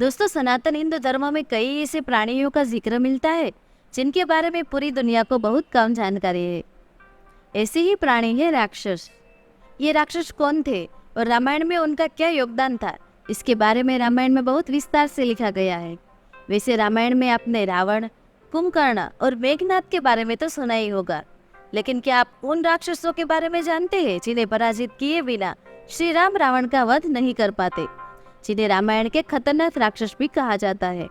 दोस्तों, सनातन हिंदू धर्म में कई ऐसे प्राणियों का जिक्र मिलता है जिनके बारे में पूरी दुनिया को बहुत कम जानकारी है। ऐसे ही प्राणी है राक्षस। ये राक्षस कौन थे और रामायण में उनका क्या योगदान था, इसके बारे में रामायण में बहुत विस्तार से लिखा गया है। वैसे रामायण में आपने रावण, कुंभकर्ण और मेघनाद के बारे में तो सुना ही होगा, लेकिन क्या आप उन राक्षसों के बारे में जानते हैं जिन्हें पराजित किए बिना श्री राम रावण का वध नहीं कर पाते, जिन्हें रामायण के खतरनाक राक्षस भी कहा जाता है।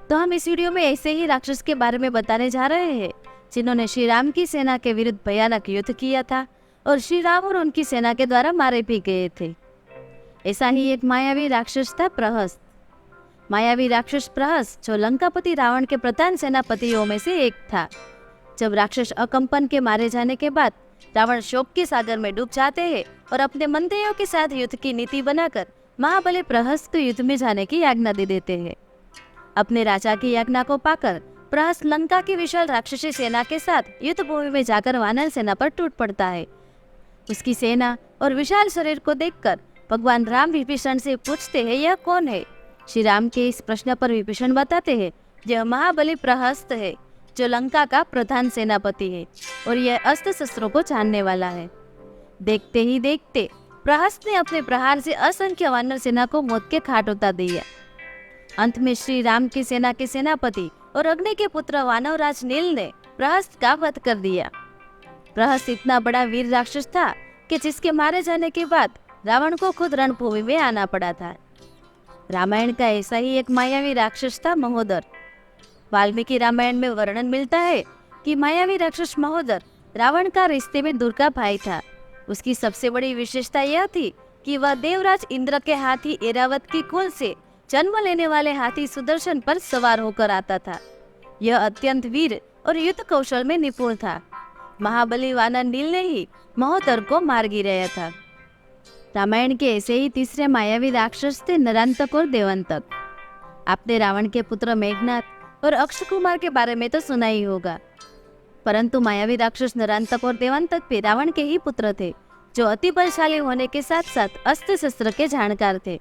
तो हम इस वीडियो में ऐसे ही राक्षस के बारे में बताने जा रहे हैं जिन्होंने श्री राम की सेना के विरुद्ध भयानक युद्ध किया था और श्री राम और उनकी सेना के द्वारा मारे भी गए थे। ऐसा ही एक मायावी राक्षस था प्रहस्त। मायावी राक्षस प्रहस्त, जो लंकापति रावण के प्रधान सेनापतियों में से एक था। जब राक्षस अकंपन के मारे जाने के बाद रावण शोक के सागर में डूब जाते हैं और अपने मंत्रियों के साथ युद्ध की नीति बनाकर महाबली प्रहस्त को युद्ध में जाने की आज्ञा दे देते हैं। अपने राजा की आज्ञा को पाकर प्रहस्त लंका की विशाल राक्षसी सेना के साथ युद्ध भूमि में जाकर वानर सेना पर टूट पड़ता है। उसकी सेना और विशाल शरीर को देखकर भगवान राम विभीषण से पूछते हैं, यह कौन है? श्री राम के इस प्रश्न पर विभीषण बताते हैं, यह महाबली प्रहस्त है, जो लंका का प्रधान सेनापति है और यह अस्त्र शस्त्रों को जानने वाला है। देखते ही देखते प्रहस्त ने अपने प्रहार से असंख्य वानर सेना को मौत के घाट उतार दिया। अंत में श्री राम की सेना के सेनापति और अग्नि के पुत्र वानरराज नील ने प्रहस्त का वध कर दिया। प्रहस्त इतना बड़ा वीर राक्षस था कि जिसके मारे जाने के बाद रावण को खुद रणभूमि में आना पड़ा था। रामायण का ऐसा ही एक मायावी राक्षस था महोदर। वाल्मीकि रामायण में वर्णन मिलता है कि मायावी राक्षस महोदर रावण का रिश्ते में दूर का भाई था। उसकी सबसे बड़ी विशेषता यह थी कि वह देवराज इंद्र के हाथी ऐरावत की कुल से जन्म लेने वाले हाथी सुदर्शन पर सवार होकर आता था। यह अत्यंत वीर और युद्ध कौशल में निपुण था। महाबली वानर नील ने ही महोदर को मार गिराया था। रामायण के ऐसे ही तीसरे मायावी राक्षस थे नरांतक और देवांतक। आपने रावण के पुत्र मेघनाद और अक्षय कुमार के बारे में तो सुना ही होगा, परंतु मायावी राक्षस नरांतक और देवांतक भी रावण के ही पुत्र थे, जो अति बलशाली होने के साथ साथ अस्त्र शस्त्र के जानकार थे।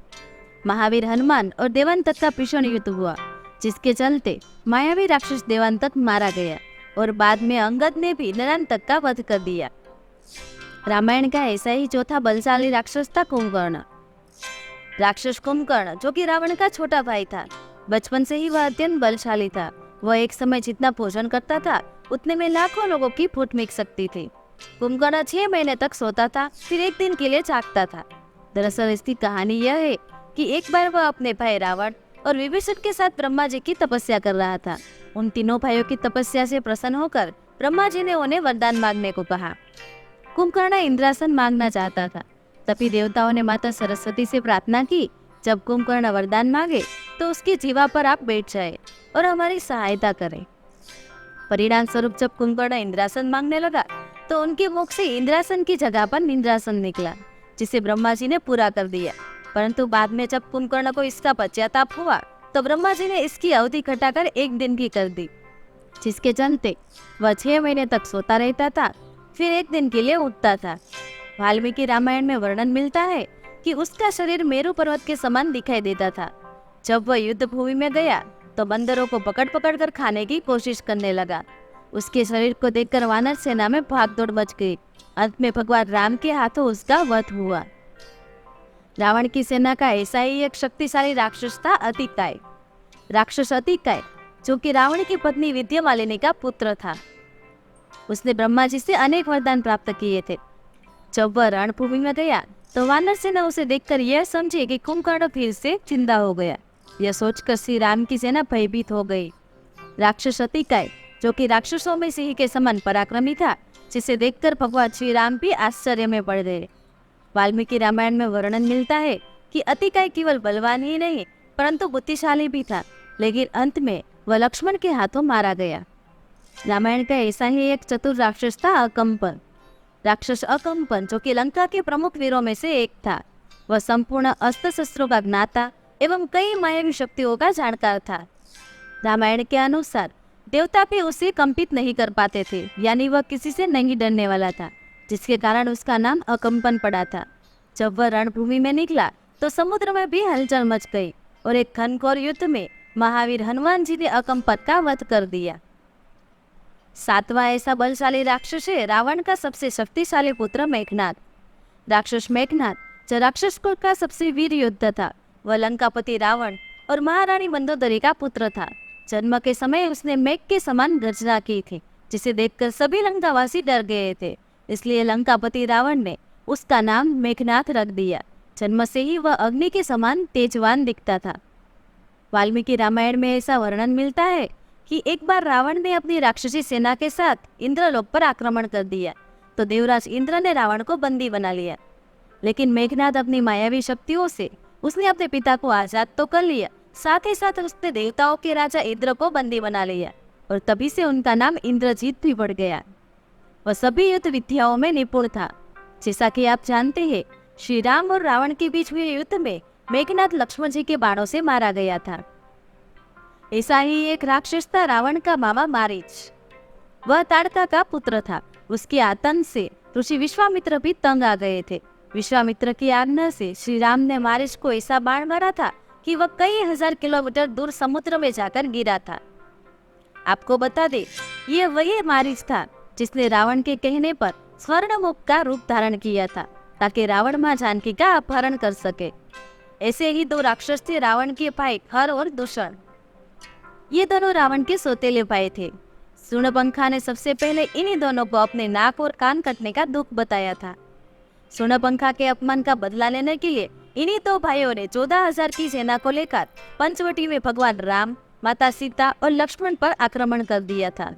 महावीर हनुमान और देवांतक का भीषण युद्ध हुआ, जिसके चलते मायावी राक्षस देवांतक मारा गया और बाद में अंगद ने भी नरांतक का वध कर दिया। रामायण का ऐसा ही चौथा बलशाली राक्षस था कुंभकर्ण। राक्षस कुंभकर्ण, जो कि रावण का छोटा भाई था, बचपन से ही वह अत्यंत बलशाली था। वह एक समय जितना भोजन करता था उतने में लाखों लोगों की फूट मिट सकती थी। कुंभकर्ण 6 महीने तक सोता था, फिर एक दिन के लिए जागता था। दरअसल इसकी कहानी यह है कि एक बार वह अपने भाई रावण और विभीषण के साथ ब्रह्मा जी की तपस्या कर रहा था। उन तीनों भाइयों की तपस्या से प्रसन्न होकर ब्रह्मा जी ने उन्हें वरदान मांगने को कहा। कुंभकर्ण इंद्रासन मांगना चाहता था। तभी देवताओं ने माता सरस्वती से प्रार्थना की, जब कुंभकर्ण वरदान मांगे तो उसकी जीवा पर आप बैठ जाए और हमारी सहायता करें। परिणाम स्वरूप जब कुंभकर्ण इंद्रासन मांगने लगा तो उनके मुख से इंद्रासन की जगह पर निंद्रासन निकला, जिसे ब्रह्मा जी ने पूरा कर दिया। परंतु बाद में जब कुंभकर्ण को इसका पश्चाताप हुआ तो ब्रह्मा जी ने इसकी अवधि घटाकर 1 दिन की कर दी, जिसके चलते वह 6 महीने तक सोता रहता था, फिर 1 दिन के लिए उठता था। वाल्मीकि रामायण में वर्णन मिलता है कि उसका शरीर मेरु पर्वत के समान दिखाई देता था। जब वह युद्ध भूमि में गया तो बंदरों को पकड़ पकड़ कर खाने की कोशिश करने लगा। उसके शरीर को देखकर वानर सेना में भागदौड़ मच गई। अंत में भगवान राम के हाथों उसका वध हुआ। रावण की सेना का ऐसा ही एक शक्तिशाली राक्षस था अतिकाय। राक्षस अतिकाय, जो कि रावण की पत्नी विद्यामालिनी का पुत्र था, उसने ब्रह्मा जी से अनेक वरदान प्राप्त किए थे। जब वह रणभूमि में गया तो वानर सेना उसे देखकर यह समझे कि कुंभकर्ण फिर से जिंदा हो गया। यह सोचकर श्री राम की सेना भयभीत हो गई। राक्षस अतिकाय, जो कि राक्षसों में सिंह के समान पराक्रमी था, जिसे देखकर भगवान श्री राम भी आश्चर्य में पड़ गए। वाल्मीकि रामायण में वर्णन मिलता है कि अतिकाय केवल बलवान ही नहीं परंतु बुद्धिशाली भी था, लेकिन अंत में वह लक्ष्मण के हाथों मारा गया। रामायण का ऐसा ही एक चतुर राक्षस था अकंपन। राक्षस अकंपन, जो कि लंका के प्रमुख वीरों में से एक था, वह संपूर्ण अस्त्र शस्त्रों का ज्ञाता एवं कई मायावी शक्तियों का जानकार था। रामायण के अनुसार देवता भी उसे कंपित नहीं कर पाते थे, यानी वह किसी से नहीं डरने वाला था, जिसके कारण उसका नाम अकंपन पड़ा था। जब वह रणभूमि में निकला तो समुद्र में भी हलचल मच गई। और एक घनघोर युद्ध में महावीर हनुमान जी ने अकम्पत का वध कर दिया। 7वां ऐसा बलशाली राक्षस है रावण का सबसे शक्तिशाली पुत्र मेघनाद। राक्षस मेघनाद जो राक्षस कुल का सबसे वीर योद्धा था, वह लंकापति रावण और महारानी मंदोदरी का पुत्र था। जन्म के समय उसने मेघ के समान गर्जना की थी, जिसे देखकर सभी लंकावासी डर गए थे। इसलिए लंकापति रावण ने उसका नाम मेघनाद रख दिया। जन्म से ही वह अग्नि के समान तेजवान दिखता था। वाल्मीकि रामायण में ऐसा वर्णन मिलता है कि एक बार रावण ने अपनी राक्षसी सेना के साथ इंद्रलोक पर आक्रमण कर दिया, तो देवराज इंद्र ने रावण को बंदी बना लिया। लेकिन मेघनाद अपनी मायावी शक्तियों से उसने अपने पिता को आजाद तो कर लिया, साथ ही साथ उसने देवताओं के राजा इंद्र को बंदी बना लिया, और तभी से उनका नाम इंद्रजीत भी बढ़ गया। वह सभी युद्ध विद्याओं में निपुण था। जैसा कि आप जानते हैं, श्री राम और रावण के बीच हुए युद्ध में मेघनाद लक्ष्मण जी के बाणों से मारा गया था। ऐसा ही एक राक्षस था रावण का मामा मारीच। वह ताड़का का पुत्र था। उसके आतंक से ऋषि विश्वामित्र भी तंग आ गए थे। विश्वामित्र की आज्ञा से श्री राम ने मारीच को ऐसा बाण मारा था कि वह कई हजार किलोमीटर दूर समुद्र में जाकर गिरा था। आपको बता दे, ये वही मारीच था जिसने रावण के कहने पर स्वर्णमुख का रूप धारण किया था, ताकि रावण मां जानकी का अपहरण कर सके। ऐसे ही 2 राक्षस थे रावण के भाई खर और दूषण। ये दोनों रावण के सौतेले भाई थे। शूर्पणखा ने सबसे पहले इन्हीं दोनों को अपने नाक और कान कटने का दुख बताया था। शूर्पणखा के अपमान का बदला लेने के लिए इन्हीं 2 भाइयों ने 14,000 की सेना को लेकर पंचवटी में भगवान राम, माता सीता और लक्ष्मण पर आक्रमण कर दिया था।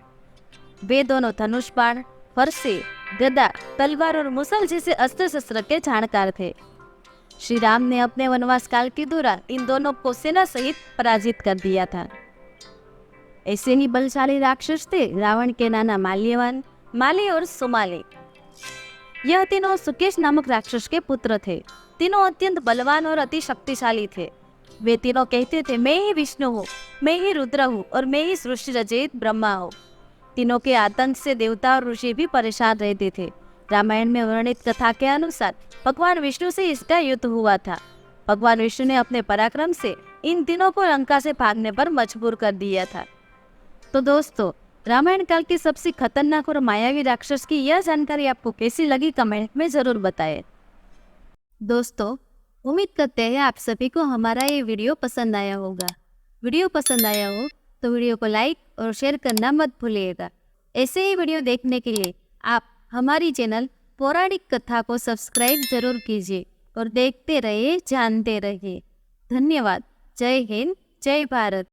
वे दोनों धनुष बाण, फरसे, गदा, तलवार और मुसल जैसे अस्त्र शस्त्र के जानकार थे। श्री राम ने अपने वनवास काल के दौरान इन दोनों को सेना सहित पराजित कर दिया था। ऐसे ही बलशाली राक्षस थे रावण के नाना माल्यवान, माली और सुमाली। यह तीनों सुकेश नामक राक्षस के पुत्र थे। तीनों अत्यंत बलवान और अति शक्तिशाली थे। वे तीनों कहते थे, मैं ही विष्णु हूँ, मैं ही रुद्र हूँ और मैं ही सृष्टि रचयित ब्रह्मा हूँ। तीनों के आतंक से देवता और ऋषि भी परेशान रहते थे। रामायण में वर्णित कथा के अनुसार भगवान विष्णु से इसका युद्ध हुआ था। भगवान विष्णु ने अपने पराक्रम से इन तीनों को लंका से भागने पर मजबूर कर दिया था। तो दोस्तों, रामायण काल के सबसे खतरनाक और मायावी राक्षस की यह जानकारी आपको कैसी लगी, कमेंट में जरूर बताएं। दोस्तों, उम्मीद करते हैं आप सभी को हमारा ये वीडियो पसंद आया होगा। वीडियो पसंद आया हो तो वीडियो को लाइक और शेयर करना मत भूलिएगा। ऐसे ही वीडियो देखने के लिए आप हमारी चैनल पौराणिक कथा को सब्सक्राइब जरूर कीजिए और देखते रहिए, जानते रहिए। धन्यवाद। जय हिंद, जय भारत।